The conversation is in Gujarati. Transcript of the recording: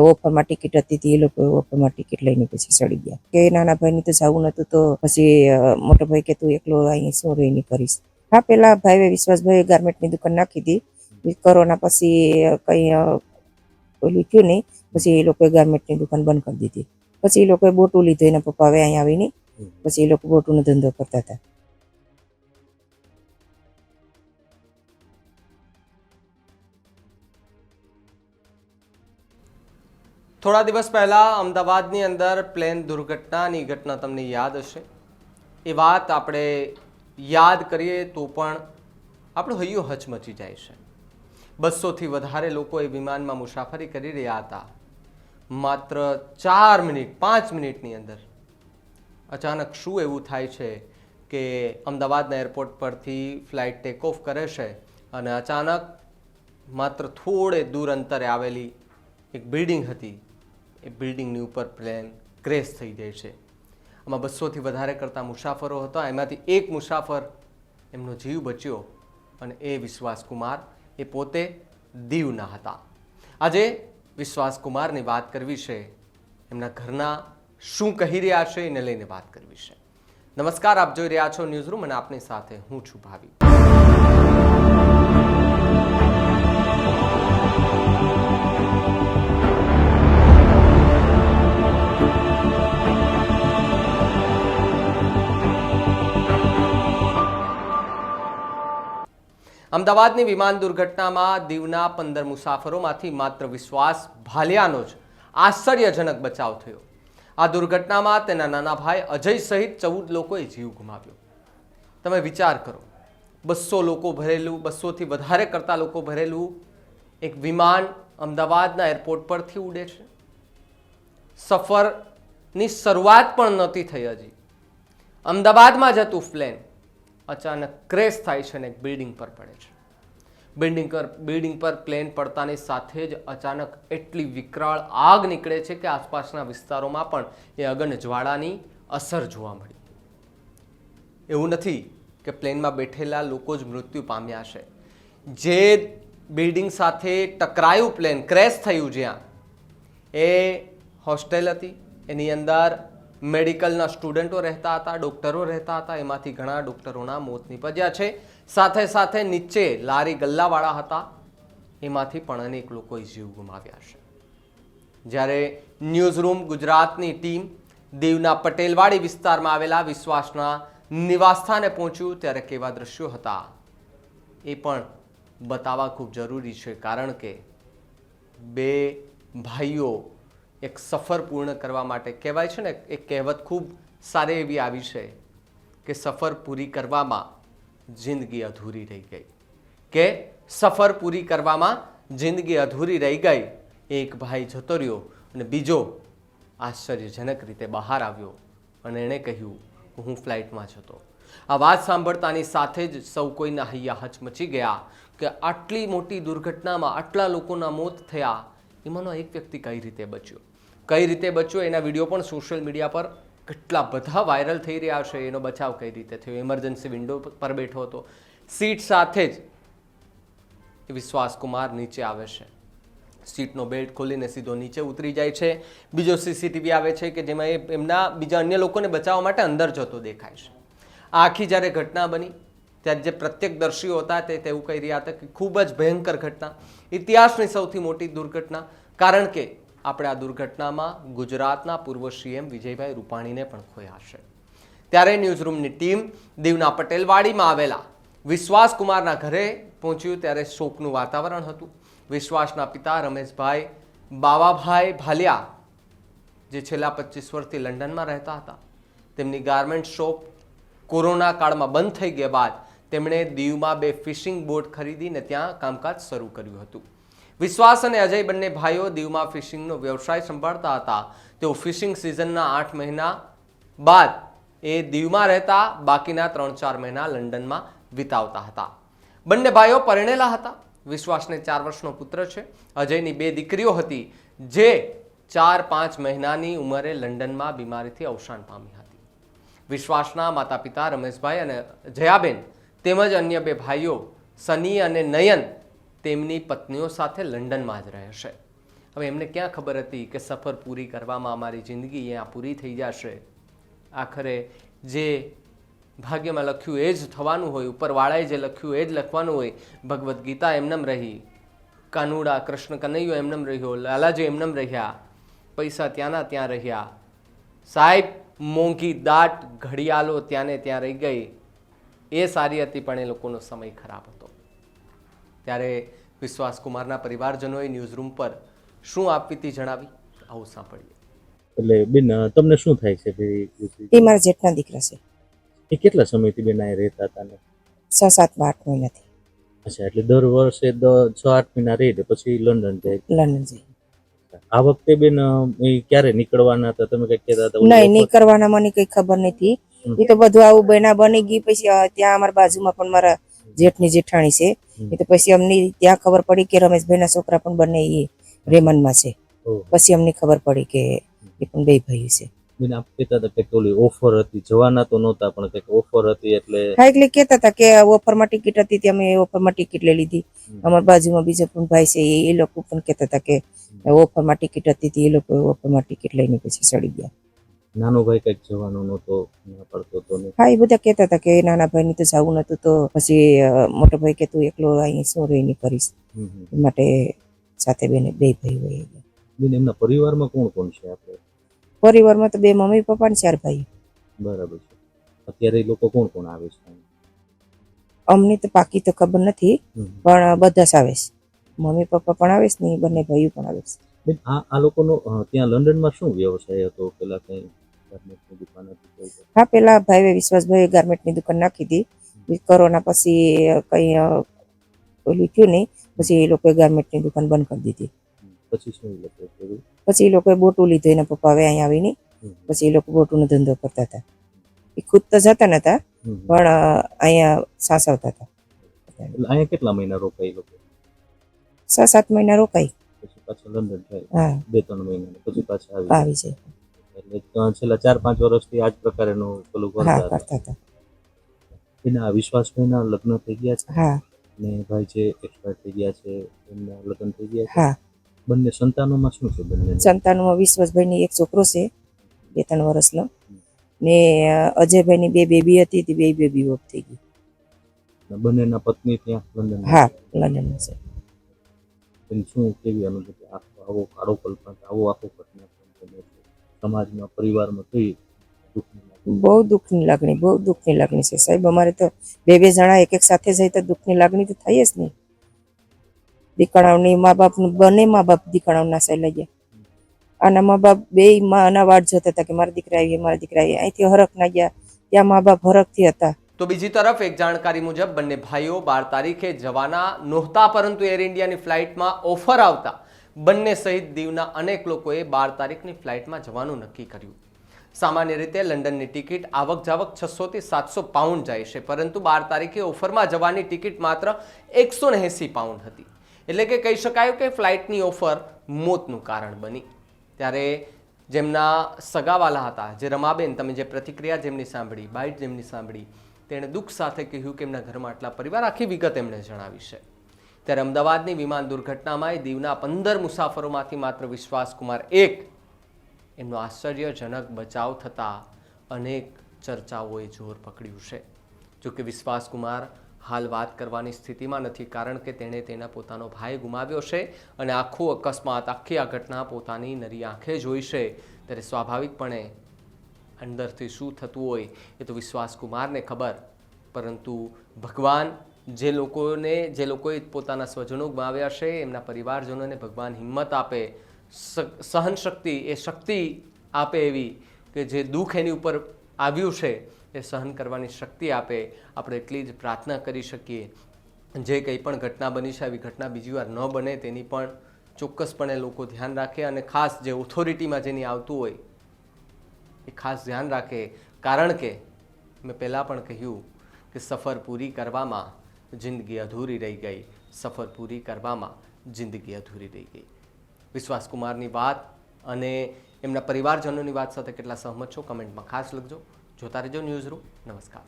ઓફરમાં ટિકિટ હતી તે એ લોકો ઓફરમાં ટિકિટ લઈને પછી ચડી ગયા કે નાના ભાઈને તો જવું નતું તો પછી મોટો ભાઈ કે તું એકલો અહીં શું રહીને કરીશ. હા, પેલા ભાઈએ વિશ્વાસભાઈ ગાર્મેન્ટની દુકાન નાખી હતી. કોરોના પછી કઈ ઓલું થયું નહીં, પછી એ લોકોએ ગાર્મેન્ટની દુકાન બંધ કરી દીધી. પછી એ લોકોએ બોટું લીધું, એના પપ્પા હવે અહીંયા આવીને પછી એ લોકો બોટુનો ધંધો કરતા હતા. થોડા દિવસ પહેલા અમદાવાદની અંદર પ્લેન દુર્ઘટનાની ઘટના તમને યાદ હશે. એ વાત આપણે યાદ કરીએ તો પણ આપણું હૈયું હચમચી જાય છે. 200થી વધારે લોકો એ વિમાનમાં મુસાફરી કરી રહ્યા હતા. માત્ર 4 મિનિટ 5 મિનિટની અંદર અચાનક શું એવું થાય છે કે અમદાવાદના એરપોર્ટ પરથી ફ્લાઇટ ટેક ઓફ કરે છે અને અચાનક માત્ર થોડે દૂર અંતરે આવેલી એક બિલ્ડિંગ હતી, એ બિલ્ડિંગની ઉપર પ્લેન ક્રેશ થઈ જાય છે. આમાં 200થી વધારે કરતા મુસાફરો હતા. એમાંથી એક મુસાફર એમનો જીવ બચ્યો અને એ વિશ્વાસકુમાર, એ પોતે દીવના હતા. આજે વિશ્વાસકુમારની વાત કરવી છે, એમના ઘરના શું કહી રહ્યા છે એને લઈને વાત કરવી છે. નમસ્કાર, આપ જોઈ રહ્યા છો ન્યૂઝ રૂમ અને આપની સાથે હું છું ભાવી. અમદાવાદની વિમાન દુર્ઘટનામાં દીવના 15 મુસાફરોમાંથી માત્ર વિશ્વાસ ભાલિયાનો જ આશ્ચર્યજનક બચાવ થયો. આ દુર્ઘટનામાં તેના નાના ભાઈ અજય સહિત 14 લોકોએ જીવ ગુમાવ્યો. તમે વિચાર કરો, 200 લોકો ભરેલું, 200થી વધારે કરતા લોકો ભરેલું એક વિમાન અમદાવાદના એરપોર્ટ પરથી ઉડે છે. સફરની શરૂઆત પણ નહોતી થઈ હજી. અમદાવાદમાં જતું પ્લેન અચાનક ક્રેશ થાય છે અને એક બિલ્ડિંગ પર પડે છે. બિલ્ડિંગ પર પ્લેન પડતાની સાથે જ અચાનક એટલી વિકરાળ આગ નીકળે છે કે આસપાસના વિસ્તારોમાં પણ એ અગન જ્વાળાની અસર જોવા મળી. એવું નથી કે પ્લેનમાં બેઠેલા લોકો જ મૃત્યુ પામ્યા છે. જે બિલ્ડિંગ સાથે ટકરાયું પ્લેન, ક્રેશ થયું જ્યાં, એ હોસ્ટેલ હતી. એની અંદર મેડિકલના સ્ટુડન્ટો રહેતા હતા, ડૉક્ટરો રહેતા હતા. એમાંથી ઘણા ડૉક્ટરોના મોત નીપજ્યા છે. સાથે સાથે નીચે લારી ગલ્લાવાળા હતા, એમાંથી પણ અનેક લોકોએ જીવ ગુમાવ્યા છે. જ્યારે ન્યૂઝ રૂમ ગુજરાતની ટીમ દીવના પટેલવાડી વિસ્તારમાં આવેલા વિશ્વાસના નિવાસસ્થાને પહોંચ્યું ત્યારે કેવા દ્રશ્યો હતા એ પણ બતાવવા ખૂબ જરૂરી છે. કારણ કે બે ભાઈઓ એક સફર પૂર્ણ કરવા માટે, કહેવાય છે ને, એક કહેવત ખૂબ સારી એવી આવી છે કે સફર પૂરી કરવામાં જિંદગી અધૂરી રહી ગઈ, કે સફર પૂરી કરવામાં જિંદગી અધૂરી રહી ગઈ. એક ભાઈ જતો રહ્યો અને બીજો આશ્ચર્યજનક રીતે બહાર આવ્યો અને એણે કહ્યું કે હું ફ્લાઇટમાં જ હતો. આ વાત સાંભળતાની સાથે જ સૌ કોઈના હૈયા હચમચી ગયા કે આટલી મોટી દુર્ઘટનામાં આટલા લોકોના મોત થયા, એમાંનો એક વ્યક્તિ કઈ રીતે બચ્યો. કઈ રીતે બચ્યો એના વિડીયો પણ સોશિયલ મીડિયા પર કેટલા બધા વાયરલ થઈ રહ્યા છે. એનો બચાવ કઈ રીતે થયો. ઇમરજન્સી વિન્ડો પર બેઠો હતો, સીટ સાથે જ વિશ્વાસકુમાર નીચે આવે છે. સીટનો બેલ્ટ ખોલીને સીધો નીચે ઉતરી જાય છે. બીજો સીસીટીવી આવે છે કે જેમાં એ એમના બીજા અન્ય લોકોને બચાવવા માટે અંદર જતો દેખાય છે. આ આખી જ્યારે ઘટના બની ત્યારે જે પ્રત્યક્ષદર્શીઓ હતા તે તેવું કહી રહ્યા હતા કે ખૂબ જ ભયંકર ઘટના, ઇતિહાસની સૌથી મોટી દુર્ઘટના. કારણ કે આપણે આ દુર્ઘટનામાં ગુજરાતના પૂર્વ સીએમ વિજયભાઈ રૂપાણીને પણ ખોયા છે. ત્યારે ન્યૂઝરૂમની ટીમ દીવના પટેલવાડીમાં આવેલા વિશ્વાસકુમારના ઘરે પહોંચ્યું ત્યારે શોકનું વાતાવરણ હતું. વિશ્વાસના પિતા રમેશભાઈ બાવાભાઈ ભાલિયા, જે છેલ્લા 25 વર્ષથી લંડનમાં રહેતા હતા, તેમની ગાર્મેન્ટ શોપ કોરોના કાળમાં બંધ થઈ ગયા બાદ તેમણે દીવમાં 2 ફિશિંગ બોટ ખરીદીને ત્યાં કામકાજ શરૂ કર્યું હતું. વિશ્વાસ અને અજય બંને ભાઈઓ દીવમાં ફિશિંગનો વ્યવસાય સંભાળતા હતા. તેઓ ફિશિંગ સિઝનના 8 મહિના બાદ એ દીવમાં રહેતા, બાકીના 3-4 મહિના લંડનમાં વિતાવતા હતા. બંને ભાઈઓ પરણેલા હતા. વિશ્વાસને 4 વર્ષનો પુત્ર છે. અજયની 2 દીકરીઓ હતી જે 4-5 મહિનાની ઉંમરે લંડનમાં બીમારીથી અવસાન પામી હતી. વિશ્વાસના માતા પિતા રમેશભાઈ અને જયાબેન તેમજ અન્ય 2 ભાઈઓ સની અને નયન તેમની પત્નીઓ સાથે લંડનમાં જ રહે છે. હવે એમને ક્યાં ખબર હતી કે સફર પૂરી કરવામાં અમારી જિંદગી અહીંયા પૂરી થઈ જશે. આખરે જે ભાગ્યમાં લખ્યું એ જ થવાનું હોય, ઉપરવાળાએ જે લખ્યું એ જ લખવાનું હોય. ભગવદ્ ગીતા એમનેમ રહી, કાનુડા કૃષ્ણ કનૈયો એમનેમ રહ્યો, લાલાજી એમનેમ રહ્યા, પૈસા ત્યાંના ત્યાં રહ્યા, સાહેબ મોંઘી દાટ ઘડિયાળો ત્યાંને ત્યાં રહી ગઈ. એ સારી હતી પણ એ લોકોનો સમય ખરાબ હતો. ત્યારે વિશ્વાસકુમારના પરિવારજનોએ ન્યૂઝરૂમ પર શું આપવીતી જણાવી, આવું સાંભળીએ. એટલે બેન તમને શું થાય છે ભાઈ? એ મારા જેઠના દીકરા છે. એ કેટલા સમયથી બેન અહીં રહેતા હતા ને? 6-7-8 મહિનાથી અચ્છા, એટલે દર વર્ષે 6-8 મહિના રહી દે પછી લંડન જાય. લંડન જઈ. આ વખતે બેન એ ક્યારે નીકળવાના હતા? તમે કઈક કહેતા હતા. નહીં કરવાના મને કઈ ખબર નથી. એ તો બધું આવું બની ગઈ. પછી ત્યાં અમારા બાજુમાં પણ મારા જેઠની જેઠાણી છે. એ તો પછી અમને ત્યાં ખબર પડી કે રમેશભાઈના છોકરા પણ બંને એ રેમનમાં છે. પછી અમને ખબર પડી કે એ પણ બે ભાઈ છે. બેન આપ કહેતા હતા કે ઓલી ઓફર હતી, જવાના તો નહોતા પણ કઈક ઓફર હતી એટલે. હા, એટલે કહેતા હતા કે ઓફરમાં ટિકિટ હતી તે અમે ઓફરમાં ટિકિટ લઈ લીધી. અમારા બાજુમાં બીજો પણ ભાઈ છે એ લોકો પણ કહેતા હતા કે ઓફરમાં ટિકિટ હતી તે એ લોકો ઓફરમાં ટિકિટ લઈને પછી ચડી ગયા. નાનો ભાઈ કઈક જવાનો નહોતો, ના પડતો હતો ને? હા, એ બધા કહેતા હતા કે નાના ભાઈને તો જવું નતું, તો પછી મોટો ભાઈ કે તું એકલો અહીં શું રહીને કરીશ, એ માટે સાથે બે ભાઈ હોય. બેન એમના પરિવારમાં કોણ કોણ છે આપણે? પરિવારમાં તો 2 મમ્મી પપ્પા ને 4 ભાઈ. બરાબર છે. અત્યારે એ લોકો કોણ કોણ આવે છે? અમને તો પાકી તો ખબર નથી, પણ બધા જ આવે છે. મમ્મી પપ્પા પણ આવે છે ને બંને ભાઈઓ પણ આવે છે. બેન આ લોકોનો ત્યાં લંડનમાં શું વ્યવસાય હતો? પેલા કઈ ગાર્મેન્ટની દુકાન હતી? હા, પેલા ભાઈ વિશ્વાસભાઈ ગાર્મેન્ટની દુકાન નાખી હતી. કોરોના પછી કઈ ઓલું થયું નહીં, પછી એ લોકોએ ગાર્મેન્ટની દુકાન બંધ કરી દીધી. પછી શું એ લોકો કર્યું? પછી એ લોકોએ બોટું લીધું. એના પપ્પા હવે અહીંયા આવીને પછી એ લોકો બોટુનો ધંધો કરતા હતા. એ ખુદ તો જતા નતા પણ અહીંયા સાસવતા હતા. અહીંયા કેટલા મહિના રોકાય લોકો? 6-7 મહિના રોકાઈ. પછી પાછા લંડન જાય. હા, 2-3 મહિના પછી પાછા આવી છે. એટલે છેલ્લા 4-5 વર્ષથી આ જ પ્રકારનું પેલું હા, કરતા કરતા હતા. એના વિશ્વાસભાઈના લગ્ન થઈ ગયા છે હા, ને ભાઈ જે એક્સપાયર થઈ ગયા છે એમના લગ્ન થઈ ગયા છે. હા. બંને સંતાનોમાં શું છે? બંને સંતાનોમાં વિશ્વાસભાઈની એક છોકરો છે 2-3 વર્ષનો, ને અજયભાઈની 2 બેબી હતી તે 2 બેબી ઓફ થઈ ગઈ. બંનેના પત્ની ત્યાં લંડન? હા, લંડન છે. એની શું કેવી અનુભૂતિ? આવો કાળો કલ્પના, આવો આખો ઘટના સમાજમાં, પરિવારમાં કઈ દુઃખની? બહુ દુઃખની લાગણી છે સાહેબ. અમારે તો 2 જણા એક સાથે જાય તો દુઃખની લાગણી તો થાય જ નહીં. દીકરાઓની મા બાપ, બંને મા બાપ દીકરાઓ નાસાઈ લઈ ગયા. આના મા બાપ 2 માના વાટ જોતા હતા કે મારા દીકરા આવીએ, મારા દીકરા આવીએ. અહીંથી હરખ ના ગયા, ત્યાં મા બાપ હરખથી હતા. તો બીજી તરફ એક જાણકારી મુજબ બંને ભાઈઓ 12 તારીખે જવાના નહોતા, પરંતુ એર ઇન્ડિયાની ફ્લાઇટમાં ઓફર આવતા બંને સહિત દીવના અનેક લોકોએ 12 તારીખની ફ્લાઇટમાં જવાનું નક્કી કર્યું. સામાન્ય રીતે લંડનની ટિકિટ આવક જાવક 600 થી 700 પાઉન્ડ જાય છે, પરંતુ 12 તારીખે ઓફરમાં જવાની ટિકિટ માત્ર 180 પાઉન્ડ હતી. એટલે કે કહી શકાય કે ફ્લાઇટની ઓફર મોતનું કારણ બની. ત્યારે જેમના સગાવાલા હતા, જે રમાબેન, તમે જે પ્રતિક્રિયા જેમની સાંભળી, બાઇટ જેમની સાંભળી, તેણે દુઃખ સાથે કહ્યું કે એમના ઘરમાં આટલા પરિવાર, આખી વિગત એમણે જણાવી છે. ત્યારે અમદાવાદની વિમાન દુર્ઘટનામાં દીવના 15 મુસાફરોમાંથી માત્ર વિશ્વાસકુમાર 1 એમનો આશ્ચર્યજનક બચાવ થતાં અનેક ચર્ચાઓએ જોર પકડ્યું છે. જોકે વિશ્વાસકુમાર હાલ વાત કરવાની સ્થિતિમાં નથી, કારણ કે તેણે તેના પોતાનો ભાઈ ગુમાવ્યો છે અને આખો અકસ્માત, આખી આ ઘટના પોતાની નરી આંખે જોઈ છે. ત્યારે સ્વાભાવિકપણે અંદરથી શું થતું હોય એ તો વિશ્વાસકુમારને ખબર, પરંતુ ભગવાન જે લોકોએ પોતાના સ્વજનો ગુમાવ્યા છે એમના પરિવારજનોને ભગવાન હિંમત આપે, સહન શક્તિ, એ શક્તિ આપે એવી કે જે દુઃખ એની ઉપર આવ્યું છે એ સહન કરવાની શક્તિ આપે. આપણે એટલી જ પ્રાર્થના કરી શકીએ. જે કંઈ પણ ઘટના બની છે આવી ઘટના બીજી વાર ન બને તેની પણ ચોક્કસપણે લોકો ધ્યાન રાખે, અને ખાસ જે ઓથોરિટીમાં જેની આવતું હોય એ ખાસ ધ્યાન રાખે. કારણ કે મેં પહેલાં પણ કહ્યું કે સફર પૂરી કરવામાં જિંદગી અધૂરી રહી ગઈ, સફર પૂરી કરવામાં જિંદગી અધૂરી રહી ગઈ. વિશ્વાસકુમારની વાત અને એમના પરિવારજનોની વાત સાથે કેટલા સહમત છો કમેન્ટમાં ખાસ લખજો. જોતા રહેજો ન્યૂઝરૂમ. નમસ્કાર.